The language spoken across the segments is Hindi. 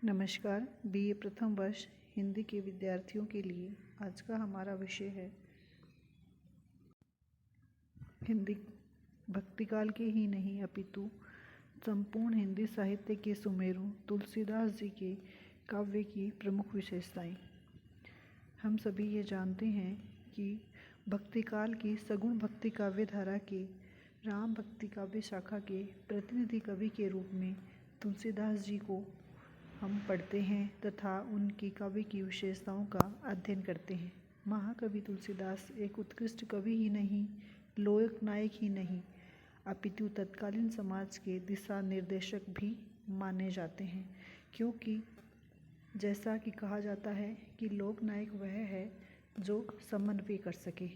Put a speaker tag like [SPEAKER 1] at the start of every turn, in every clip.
[SPEAKER 1] नमस्कार। बीए प्रथम वर्ष हिंदी के विद्यार्थियों के लिए आज का हमारा विषय है हिंदी भक्तिकाल के ही नहीं अपितु संपूर्ण हिंदी साहित्य के सुमेरु तुलसीदास जी के काव्य की प्रमुख विशेषताएं। हम सभी ये जानते हैं कि भक्तिकाल की सगुण भक्ति काव्य धारा के राम भक्ति काव्य शाखा के प्रतिनिधि कवि के रूप में तुलसीदास जी को हम पढ़ते हैं तथा उनकी काव्य की विशेषताओं का अध्ययन करते हैं। महाकवि तुलसीदास एक उत्कृष्ट कवि ही नहीं, लोक नायक ही नहीं, अपितु तत्कालीन समाज के दिशा निर्देशक भी माने जाते हैं, क्योंकि जैसा कि कहा जाता है कि लोक नायक वह है जो समन्वय कर सके।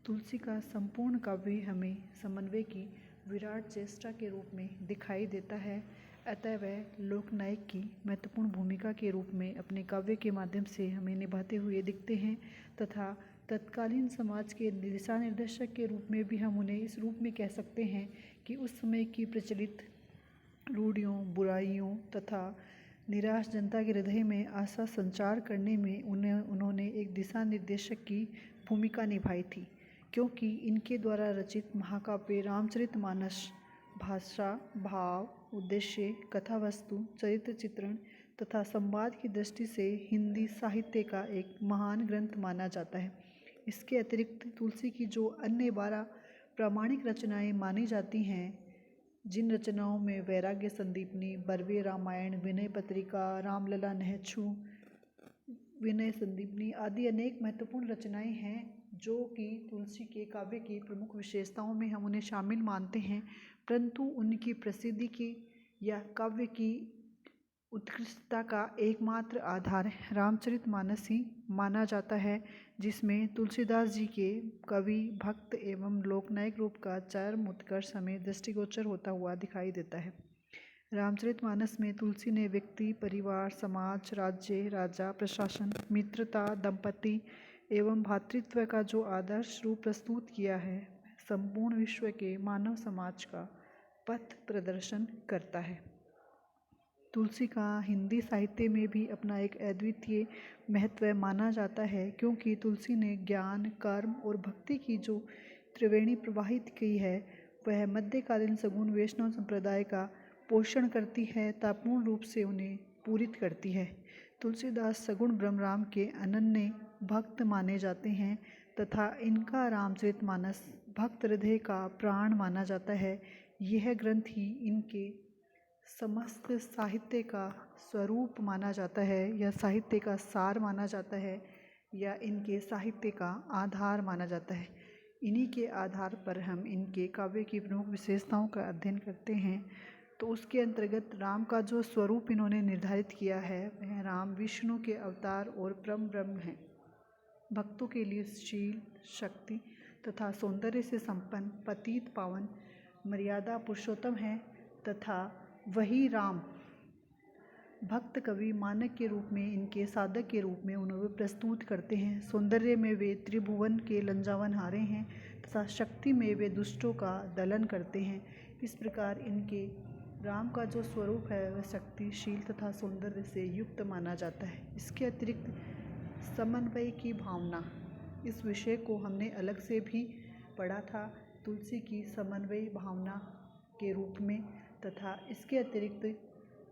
[SPEAKER 1] तुलसी का संपूर्ण काव्य हमें समन्वय की विराट चेष्टा के रूप में दिखाई देता है। अतः वह लोकनायक की महत्वपूर्ण भूमिका के रूप में अपने काव्य के माध्यम से हमें निभाते हुए दिखते हैं तथा तत्कालीन समाज के दिशा निर्देशक के रूप में भी हम उन्हें इस रूप में कह सकते हैं कि उस समय की प्रचलित रूढ़ियों, बुराइयों तथा निराश जनता के हृदय में आशा संचार करने में उन्होंने एक दिशा निर्देशक की भूमिका निभाई थी, क्योंकि इनके द्वारा रचित महाकाव्य रामचरितमानस भाषा, भाव, उद्देश्य, कथा वस्तु, चरित्र चित्रण तथा संवाद की दृष्टि से हिंदी साहित्य का एक महान ग्रंथ माना जाता है। इसके अतिरिक्त तुलसी की जो अन्य 12 प्रामाणिक रचनाएं मानी जाती हैं, जिन रचनाओं में वैराग्य संदीपनी, बर्वे रामायण, विनय पत्रिका, रामलला नहछु, विनय संदीपनी आदि अनेक महत्वपूर्ण रचनाएं हैं जो कि तुलसी के काव्य की प्रमुख विशेषताओं में हम उन्हें शामिल मानते हैं, परंतु उनकी प्रसिद्धि की या काव्य की उत्कृष्टता का एकमात्र आधार रामचरितमानस ही माना जाता है, जिसमें तुलसीदास जी के कवि, भक्त एवं लोकनायक रूप का चरम उत्कर्ष हमें दृष्टिगोचर होता हुआ दिखाई देता है। रामचरितमानस में तुलसी ने व्यक्ति, परिवार, समाज, राज्य, राजा, प्रशासन, मित्रता, दंपति एवं भातृत्व का जो आदर्श रूप प्रस्तुत किया है, संपूर्ण विश्व के मानव समाज का पथ प्रदर्शन करता है। तुलसी का हिंदी साहित्य में भी अपना एक अद्वितीय महत्व माना जाता है, क्योंकि तुलसी ने ज्ञान, कर्म और भक्ति की जो त्रिवेणी प्रवाहित की है, वह मध्यकालीन सगुण वैष्णव संप्रदाय का पोषण करती है तथा पूर्ण रूप से उन्हें पूरित करती है। तुलसीदास सगुण ब्रह्म राम के अनन्य भक्त माने जाते हैं तथा इनका रामचरितमानस भक्त हृदय का प्राण माना जाता है। यह ग्रंथ ही इनके समस्त साहित्य का स्वरूप माना जाता है, या साहित्य का सार माना जाता है, या इनके साहित्य का आधार माना जाता है। इन्हीं के आधार पर हम इनके काव्य की प्रमुख विशेषताओं का अध्ययन करते हैं। तो उसके अंतर्गत राम का जो स्वरूप इन्होंने निर्धारित किया है, वह राम विष्णु के अवतार और परम ब्रह्म हैं। भक्तों के लिए शील, शक्ति तथा सौंदर्य से संपन्न पतित पावन मर्यादा पुरुषोत्तम है तथा वही राम भक्त कवि मानक के रूप में, इनके साधक के रूप में उन्हें प्रस्तुत करते हैं। सौंदर्य में वे त्रिभुवन के लंजावन हारे हैं तथा शक्ति में वे दुष्टों का दलन करते हैं। इस प्रकार इनके राम का जो स्वरूप है वह शक्तिशील तथा सौंदर्य से युक्त माना जाता है। इसके अतिरिक्त समन्वय की भावना, इस विषय को हमने अलग से भी पढ़ा था तुलसी की समन्वय भावना के रूप में, तथा इसके अतिरिक्त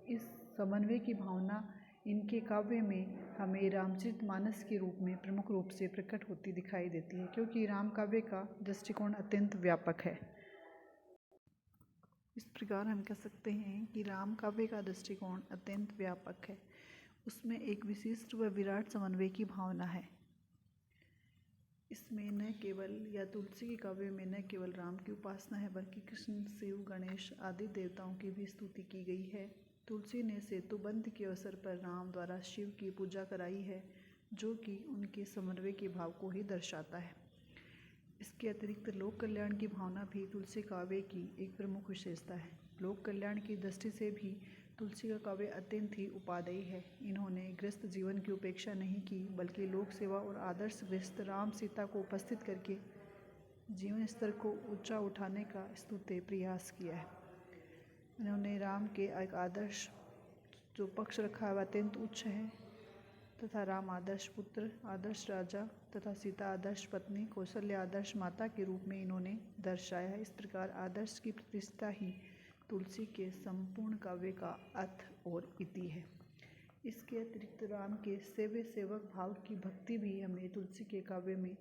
[SPEAKER 1] इस समन्वय की भावना इनके काव्य में हमें रामचरितमानस के रूप में प्रमुख रूप से प्रकट होती दिखाई देती है, क्योंकि राम काव्य का दृष्टिकोण अत्यंत व्यापक है। इस प्रकार हम कह सकते हैं कि राम काव्य का दृष्टिकोण अत्यंत व्यापक है। उसमें एक विशिष्ट व विराट समन्वय की भावना है। इसमें न केवल या तुलसी के काव्य में न केवल राम की उपासना है, बल्कि कृष्ण, शिव, गणेश आदि देवताओं की भी स्तुति की गई है। तुलसी ने सेतुबंध के अवसर पर राम द्वारा शिव की पूजा कराई है, जो कि उनके समन्वय के भाव को ही दर्शाता है। इसके अतिरिक्त लोक कल्याण की भावना भी तुलसी काव्य की एक प्रमुख विशेषता है। लोक कल्याण की दृष्टि से भी तुलसी का काव्य अत्यंत ही उपादेय है। इन्होंने गृहस्थ जीवन की उपेक्षा नहीं की, बल्कि लोक सेवा और आदर्श गृहस्थ राम सीता को उपस्थित करके जीवन स्तर को ऊंचा उठाने का स्तुत्य प्रयास किया है। इन्होंने राम के एक आदर्श जो पक्ष रखा है वह अत्यंत उच्च है तथा राम आदर्श पुत्र, आदर्श राजा तथा सीता आदर्श पत्नी, कौशल्या आदर्श माता के रूप में इन्होंने दर्शाया है। इस प्रकार आदर्श की प्रतिष्ठा ही तुलसी के संपूर्ण काव्य का अर्थ और इति है। इसके अतिरिक्त राम के सेव्य सेवक भाव की भक्ति भी हमें तुलसी के काव्य में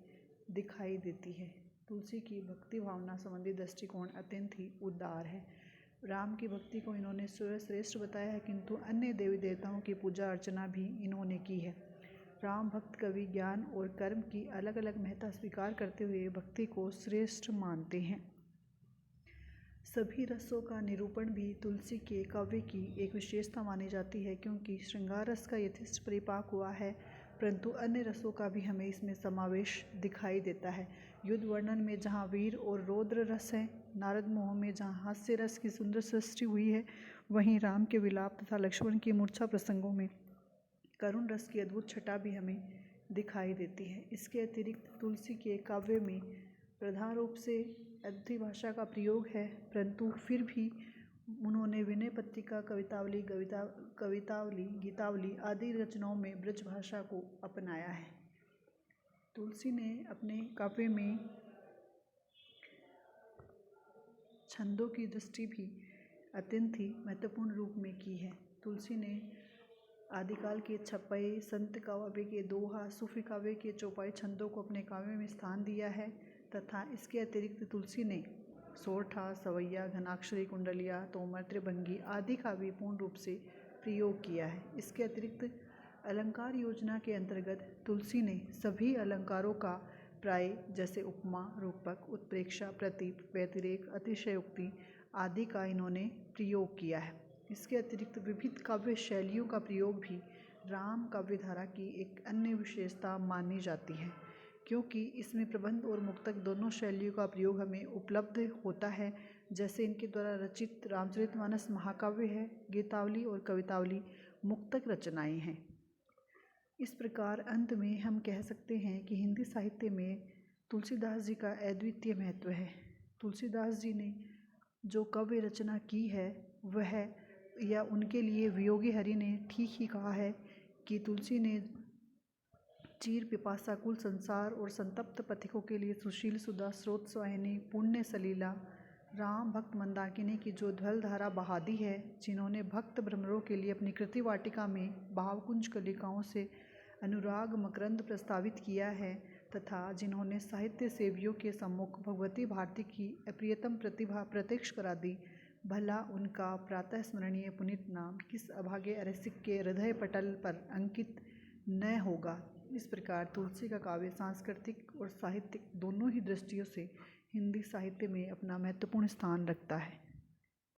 [SPEAKER 1] दिखाई देती है। तुलसी की भक्ति भावना संबंधी दृष्टिकोण अत्यंत ही उदार है। राम की भक्ति को इन्होंने सर्वश्रेष्ठ बताया है, किंतु अन्य देवी देवताओं की पूजा अर्चना भी इन्होंने की है। राम भक्त कवि ज्ञान और कर्म की अलग अलग महत्ता स्वीकार करते हुए भक्ति को श्रेष्ठ मानते हैं। सभी रसों का निरूपण भी तुलसी के काव्य की एक विशेषता मानी जाती है, क्योंकि श्रृंगार रस का यथेष्ट परिपाक हुआ है, परंतु अन्य रसों का भी हमें इसमें समावेश दिखाई देता है। युद्ध वर्णन में जहाँ वीर और रौद्र रस है, नारद मोह में जहाँ हास्य रस की सुंदर सृष्टि हुई है, वहीं राम के विलाप तथा लक्ष्मण की मूर्छा प्रसंगों में करुण रस की अद्भुत छटा भी हमें दिखाई देती है। इसके अतिरिक्त तुलसी के काव्य में प्रधान रूप से अवधी भाषा का प्रयोग है, परंतु फिर भी उन्होंने विनय पत्रिका, कवितावली, गीतावली आदि रचनाओं में ब्रज भाषा को अपनाया है। तुलसी ने अपने काव्य में छंदों की दृष्टि भी अत्यंत ही महत्वपूर्ण रूप में की है। तुलसी ने आदिकाल के छप्पई, संत काव्य के दोहा, सूफी काव्य के चौपाई छंदों को अपने काव्य में स्थान दिया है तथा इसके अतिरिक्त तुलसी ने सोरठा, सवैया, घनाक्षरी, कुंडलिया, तोमर, त्रिभंगी आदि का भी पूर्ण रूप से प्रयोग किया है। इसके अतिरिक्त अलंकार योजना के अंतर्गत तुलसी ने सभी अलंकारों का प्राय जैसे उपमा, रूपक, उत्प्रेक्षा, प्रतीप, व्यतिरेक, अतिशयोक्ति आदि का इन्होंने प्रयोग किया है। इसके अतिरिक्त विविध काव्य शैलियों का प्रयोग भी राम काव्यधारा की एक अन्य विशेषता मानी जाती है, क्योंकि इसमें प्रबंध और मुक्तक दोनों शैलियों का प्रयोग हमें उपलब्ध होता है। जैसे इनके द्वारा रचित रामचरितमानस महाकाव्य है, गीतावली और कवितावली मुक्तक रचनाएं हैं। इस प्रकार अंत में हम कह सकते हैं कि हिंदी साहित्य में तुलसीदास जी का अद्वितीय महत्व है। तुलसीदास जी ने जो काव्य रचना की है वह या उनके लिए वियोगी हरि ने ठीक ही कहा है कि तुलसी ने चीर पिपासा कुल संसार और संतप्त पथिकों के लिए सुशील सुधा स्रोत स्वाहिनी पुण्य सलीला राम भक्त मंदाकिनी की जो ध्वल धारा बहा दी है, जिन्होंने भक्त भ्रमरों के लिए अपनी कृति वाटिका में भावकुंज कलिकाओं से अनुराग मकरंद प्रस्तावित किया है तथा जिन्होंने साहित्य सेवियों के सम्मुख भगवती भारती की अप्रियतम प्रतिभा प्रत्यक्ष करा दी, भला उनका प्रातः स्मरणीय पुनीत नाम किस अभागे अरसिक के हृदय पटल पर अंकित न होगा। इस प्रकार तुलसी का काव्य सांस्कृतिक और साहित्यिक दोनों ही दृष्टियों से हिंदी साहित्य में अपना महत्वपूर्ण स्थान रखता है।